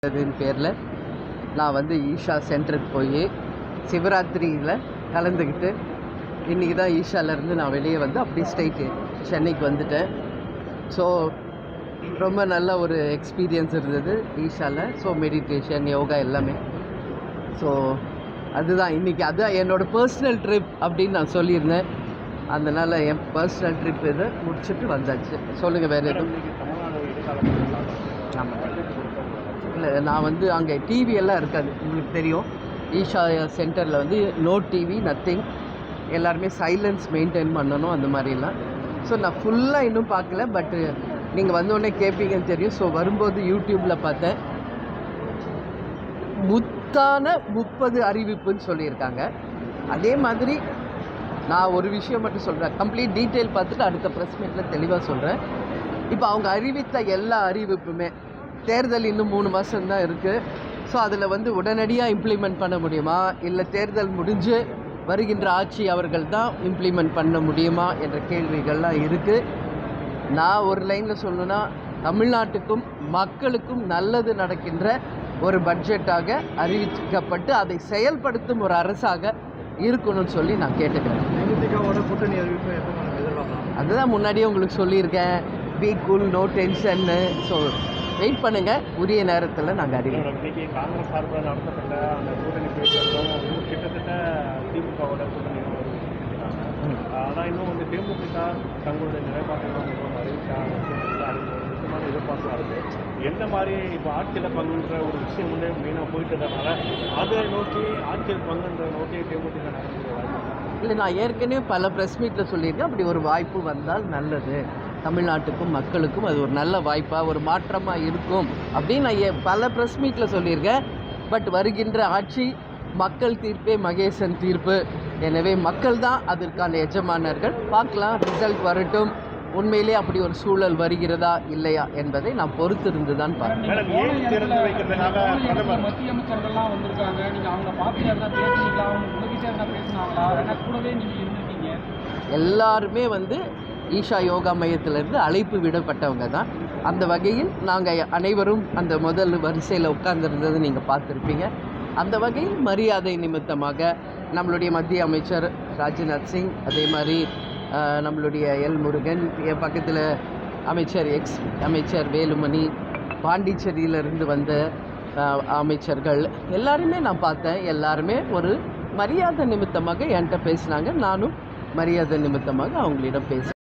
பேரில் நான் வந்து ஈஷா சென்டருக்கு போய் சிவராத்திரியில் கலந்துக்கிட்டு இன்றைக்கி தான் ஈஷாலேருந்து நான் வெளியே வந்து அப்படியே ஸ்ட்ரைட்டு சென்னைக்கு வந்துட்டேன். ஸோ ரொம்ப நல்ல ஒரு எக்ஸ்பீரியன்ஸ் இருந்தது ஈஷாவில். ஸோ மெடிடேஷன், யோகா எல்லாமே. ஸோ அதுதான் இன்றைக்கி, அதுதான் என்னோடய பர்சனல் ட்ரிப் அப்படின்னு நான் சொல்லியிருந்தேன். அதனால் என் பர்சனல் ட்ரிப் இதை முடிச்சுட்டு வந்தாச்சு. சொல்லுங்கள் வேறு எதுவும்? ஆமாம், இல்லை நான் வந்து அங்கே டிவி எல்லாம் இருக்காது, உங்களுக்கு தெரியும். ஈஷா சென்டரில் வந்து நோ டிவி, நத்திங், எல்லாருமே சைலன்ஸ் மெயின்டைன் பண்ணணும் அந்த மாதிரிலாம். ஸோ நான் ஃபுல்லாக இன்னும் பார்க்கல, பட்டு நீங்கள் வந்தோடனே கேட்பீங்கன்னு தெரியும். ஸோ வரும்போது யூடியூப்பில் பார்த்தேன், முத்தான 30 அறிவிப்புன்னு சொல்லியிருக்காங்க. அதே மாதிரி நான் ஒரு விஷயம் மட்டும் சொல்கிறேன், கம்ப்ளீட் டீட்டெயில் பார்த்துட்டு அடுத்த ப்ரெஸ் மீட்டில் தெளிவாக சொல்கிறேன். இப்போ அவங்க அறிவித்த எல்லா அறிவிப்புமே, தேர்தல் இன்னும் 3 மாதம் தான் இருக்குது. ஸோ அதில் வந்து உடனடியாக இம்ப்ளிமெண்ட் பண்ண முடியுமா, இல்லை தேர்தல் முடிஞ்சு வருகின்ற ஆட்சி அவர்கள் தான் இம்ப்ளிமெண்ட் பண்ண முடியுமா என்ற கேள்விகள்லாம் இருக்குது. நான் ஒரு லைனில் சொல்லணுன்னா, தமிழ்நாட்டுக்கும் மக்களுக்கும் நல்லது நடக்கின்ற ஒரு பட்ஜெட்டாக அறிவிக்கப்பட்டு அதை செயல்படுத்தும் ஒரு அரசாக இருக்கணும்னு சொல்லி நான் கேட்டுக்கிறேன். அதுதான் முன்னாடியே உங்களுக்கு சொல்லியிருக்கேன், பி கூல், நோ டென்ஷன்னு. ஸோ வெயிட் பண்ணுங்கள், உரிய நேரத்தில் நாங்கள் அறிவிப்போம். இன்னைக்கு காங்கிரஸ் சார்பில் நடத்தப்பட்ட அந்த கூட்டணி பேச்சுகளும் கிட்டத்தட்ட திமுகவோட கூட்டணி ஆனால் இன்னும் வந்து தேமுதிக தங்களுடைய நிலைப்பாட்டெல்லாம் மிகவும் அறிவித்தாங்க, முக்கியமான எதிர்பார்ப்பாக இருக்குது. எந்த மாதிரி இப்போ ஆட்சியில் பங்குன்ற ஒரு விஷயம் வந்து மெயினாக போயிட்டதுனால அதை நோக்கி ஆட்சியில் பங்குன்ற நோக்கி தேமுதிக நடக்கிற வாய்ப்பு இல்லை, நான் ஏற்கனவே பல ப்ரெஸ் மீட்டில் சொல்லியிருக்கேன், அப்படி ஒரு வாய்ப்பு வந்தால் நல்லது, தமிழ்நாட்டுக்கும் மக்களுக்கும் அது ஒரு நல்ல வாய்ப்பாக, ஒரு மாற்றமாக இருக்கும் அப்படின்னு நான் பல ப்ரெஸ் மீட்டில் சொல்லியிருக்கேன். பட் வருகின்ற ஆட்சி மக்கள் தீர்ப்பே மகேசன் தீர்ப்பு. எனவே மக்கள் தான் அதற்கான எஜமானர்கள். பார்க்கலாம், ரிசல்ட் வரட்டும். உண்மையிலே அப்படி ஒரு சூழல் வருகிறதா இல்லையா என்பதை நான் பொறுத்திருந்து தான் பார்க்கிறேன். மத்திய அமைச்சர்கள்லாம் வந்திருக்காங்க, நீங்கள் அவங்க பார்த்து பேசுனீங்களா, அவங்க உதவிட்டு பேசினாங்களா, கூடவே நீங்கள் இருந்திருக்கீங்க? எல்லாருமே வந்து ஈஷா யோகா மையத்திலிருந்து அழைப்பு விடப்பட்டவங்க தான். அந்த வகையில் நாங்கள் அனைவரும் அந்த முதல் வரிசையில் உட்கார்ந்துருந்தது நீங்கள் பார்த்துருப்பீங்க. அந்த வகையில் மரியாதை நிமித்தமாக நம்மளுடைய மத்திய அமைச்சர் ராஜ்நாத் சிங், அதே மாதிரி நம்மளுடைய எல் முருகன், என் பக்கத்தில் அமைச்சர் வேலுமணி, பாண்டிச்சேரியிலிருந்து வந்த அமைச்சர்கள் எல்லாருமே நான் பார்த்தேன். எல்லாருமே ஒரு மரியாதை நிமித்தமாக என்கிட்ட பேசினாங்க. நானும் மரியாதை நிமித்தமாக அவங்களிடம் பேசினேன்.